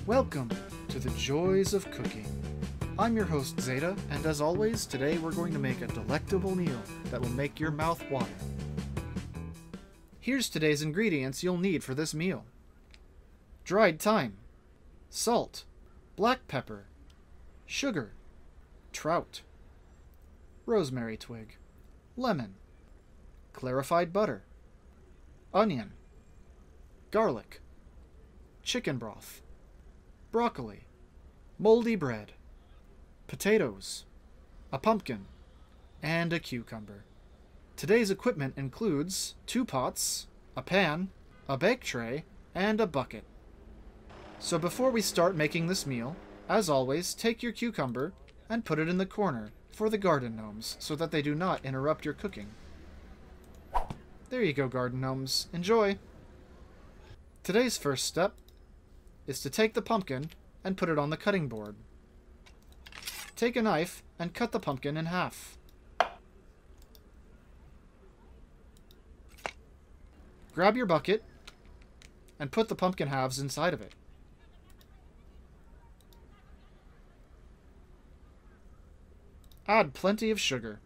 Welcome to the joys of cooking. I'm your host Zeta, and as always, today we're going to make a delectable meal that will make your mouth water. Here's today's ingredients you'll need for this meal. Dried thyme, salt, black pepper, sugar, trout, rosemary twig, lemon, clarified butter, onion, garlic, chicken broth, broccoli, moldy bread, potatoes, a pumpkin, and a cucumber. Today's equipment includes 2 pots, a pan, a bake tray, and a bucket. So before we start making this meal, as always, take your cucumber and put it in the corner for the garden gnomes so that they do not interrupt your cooking. There you go, garden gnomes. Enjoy! Today's first step is to take the pumpkin and put it on the cutting board. Take a knife and cut the pumpkin in half. Grab your bucket and put the pumpkin halves inside of it. Add plenty of sugar.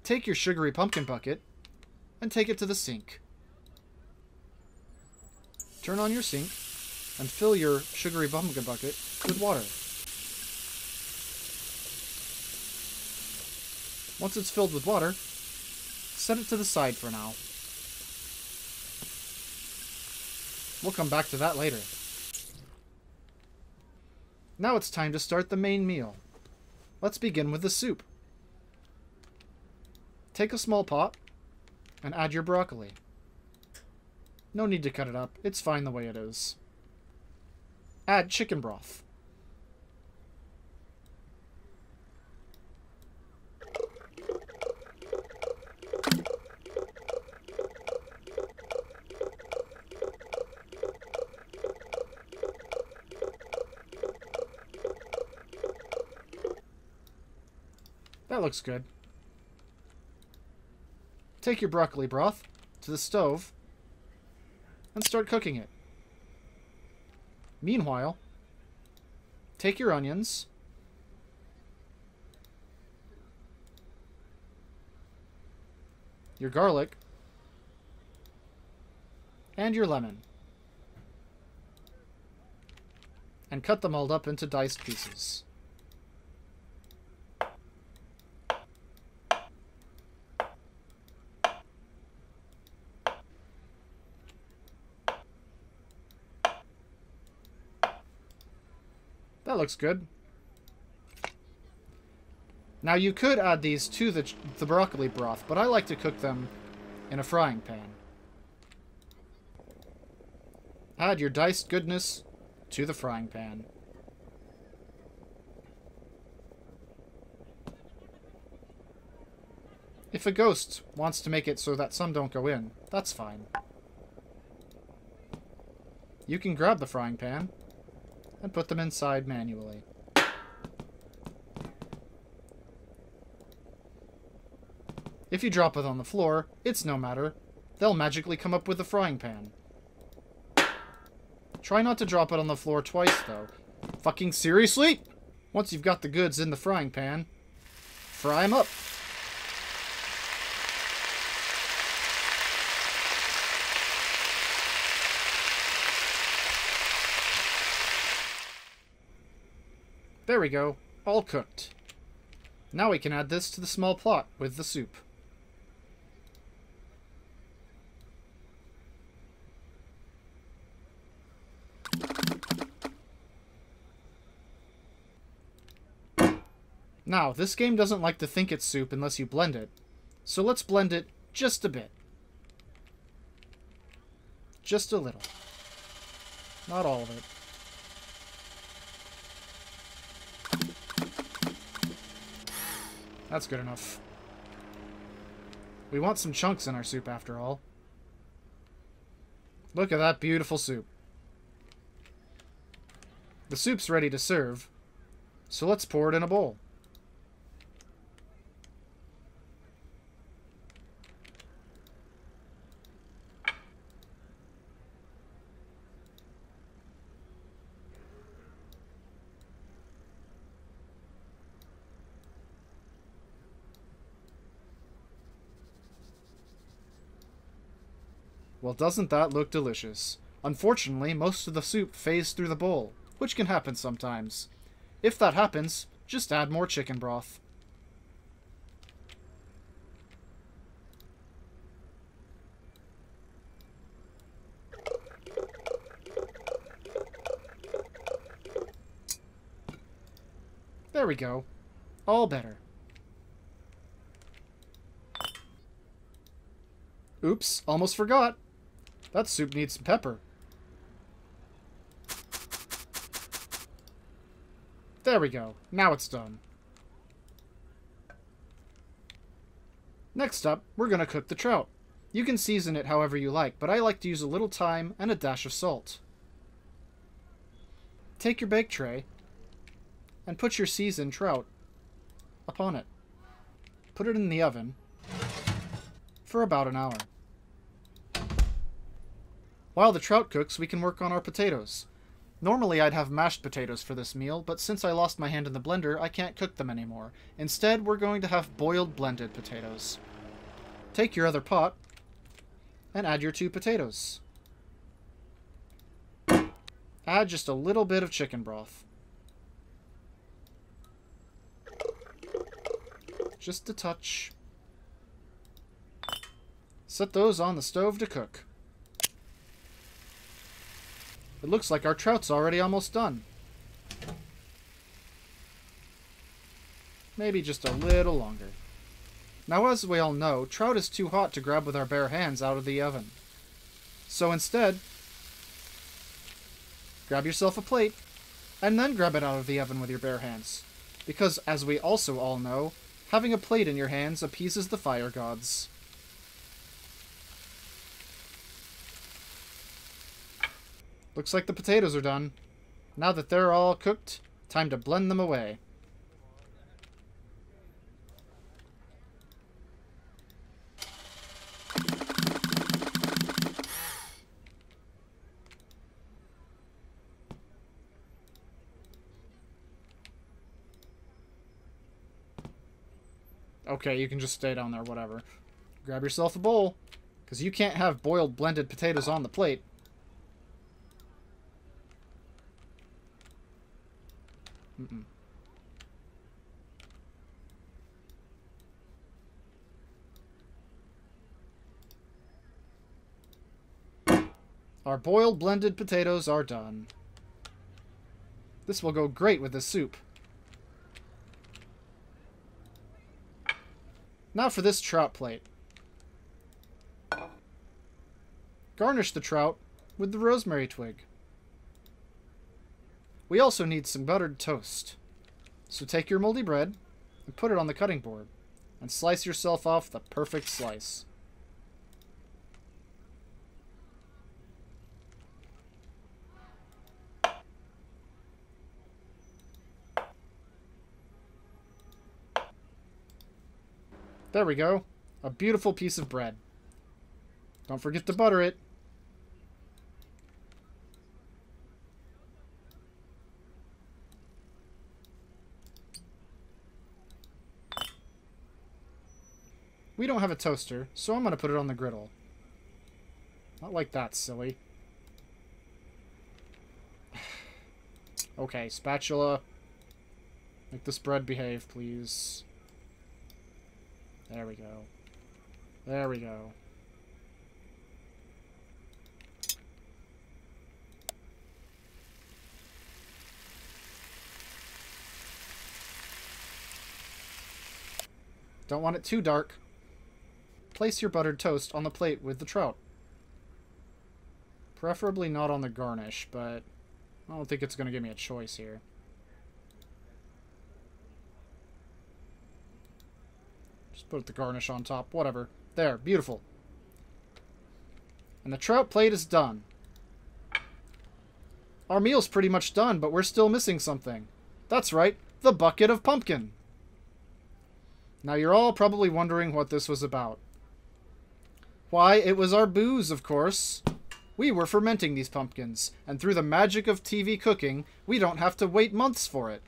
Take your sugary pumpkin bucket and take it to the sink. Turn on your sink and fill your sugary pumpkin bucket with water. Once it's filled with water, set it to the side for now. We'll come back to that later. Now it's time to start the main meal. Let's begin with the soup. Take a small pot and add your broccoli. No need to cut it up, it's fine the way it is. Add chicken broth. That looks good. Take your broccoli broth to the stove and start cooking it. Meanwhile, take your onions, your garlic, and your lemon, and cut them all up into diced pieces. That looks good. Now you could add these to the broccoli broth, but I like to cook them in a frying pan. Add your diced goodness to the frying pan. If a ghost wants to make it so that some don't go in, that's fine. You can grab the frying pan and put them inside manually. If you drop it on the floor, it's no matter. They'll magically come up with the frying pan. Try not to drop it on the floor twice, though. Fucking seriously? Once you've got the goods in the frying pan, fry them up. There we go, all cooked. Now we can add this to the small pot with the soup. Now, this game doesn't like to think it's soup unless you blend it, so let's blend it just a bit. Just a little. Not all of it. That's good enough. We want some chunks in our soup after all. Look at that beautiful soup. The soup's ready to serve, so let's pour it in a bowl. Well, doesn't that look delicious? Unfortunately, most of the soup phased through the bowl, which can happen sometimes. If that happens, just add more chicken broth. There we go. All better. Oops, almost forgot. That soup needs some pepper. There we go. Now it's done. Next up, we're going to cook the trout. You can season it however you like, but I like to use a little thyme and a dash of salt. Take your bake tray and put your seasoned trout upon it. Put it in the oven for about an hour. While the trout cooks, we can work on our potatoes. Normally I'd have mashed potatoes for this meal, but since I lost my hand in the blender, I can't cook them anymore. Instead, we're going to have boiled blended potatoes. Take your other pot and add your 2 potatoes. Add just a little bit of chicken broth. Just a touch. Set those on the stove to cook. It looks like our trout's already almost done. Maybe just a little longer. Now, as we all know, trout is too hot to grab with our bare hands out of the oven. So instead, grab yourself a plate, and then grab it out of the oven with your bare hands. Because, as we also all know, having a plate in your hands appeases the fire gods. Looks like the potatoes are done. Now that they're all cooked, time to blend them away. Okay, you can just stay down there, whatever. Grab yourself a bowl, because you can't have boiled blended potatoes on the plate. Our boiled blended potatoes are done. This will go great with the soup. Now for this trout plate. Garnish the trout with the rosemary twig. We also need some buttered toast. So take your moldy bread and put it on the cutting board and slice yourself off the perfect slice. There we go. A beautiful piece of bread. Don't forget to butter it. We don't have a toaster, so I'm going to put it on the griddle. Not like that, silly. Okay, spatula. Make this bread behave, please. There we go. There we go. Don't want it too dark. Place your buttered toast on the plate with the trout. Preferably not on the garnish, but I don't think it's going to give me a choice here. Just put the garnish on top. Whatever. There. Beautiful. And the trout plate is done. Our meal's pretty much done, but we're still missing something. That's right. The bucket of pumpkin. Now you're all probably wondering what this was about. Why, it was our booze, of course. We were fermenting these pumpkins, and through the magic of TV cooking, we don't have to wait months for it.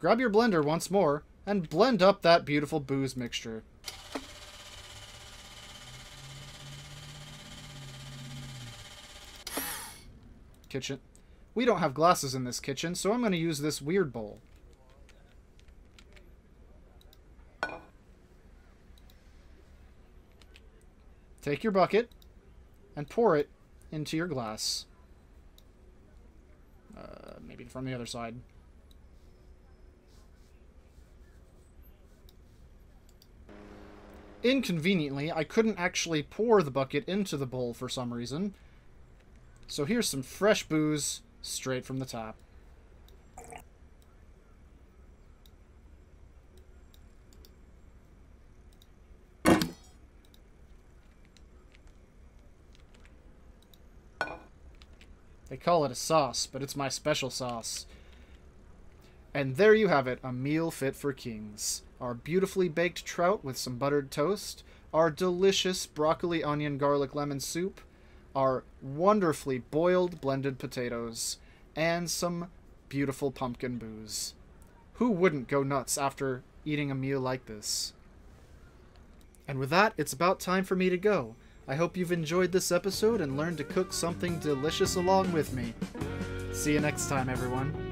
Grab your blender once more, and blend up that beautiful booze mixture. Kitchen. We don't have glasses in this kitchen, so I'm going to use this weird bowl. Take your bucket and pour it into your glass. Maybe from the other side. Inconveniently, I couldn't actually pour the bucket into the bowl for some reason. So here's some fresh booze straight from the tap. They call it a sauce, but it's my special sauce. And there you have it, a meal fit for kings. Our beautifully baked trout with some buttered toast, our delicious broccoli, onion, garlic, lemon soup, our wonderfully boiled blended potatoes, and some beautiful pumpkin booze. Who wouldn't go nuts after eating a meal like this? And with that, it's about time for me to go. I hope you've enjoyed this episode and learned to cook something delicious along with me. See you next time, everyone.